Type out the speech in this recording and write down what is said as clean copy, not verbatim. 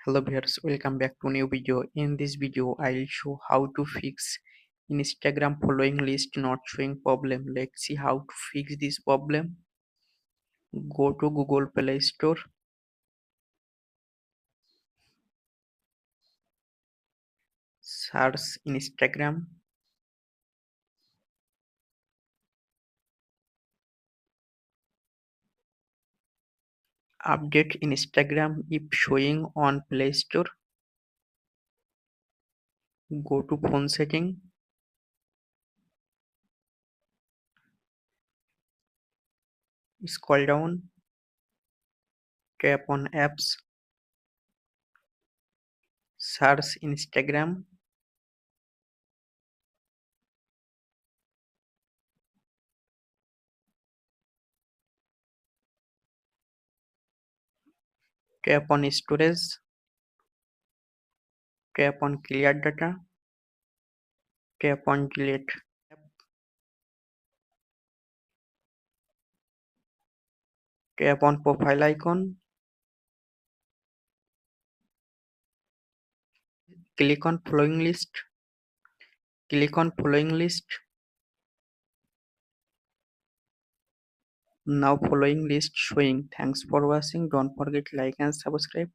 Hello viewers, welcome back to new video. In this video, I'll show how to fix Instagram following list not showing problem. Let's see how to fix this problem. Go to Google Play Store, search Instagram, update Instagram if showing on Play Store. Go to phone setting, scroll down, tap on apps, search Instagram, tap on storage, tap on clear data, tap on delete. Tap on profile icon, click on following list, click on following list. Now following list showing. Thanks for watching. Don't forget like and subscribe.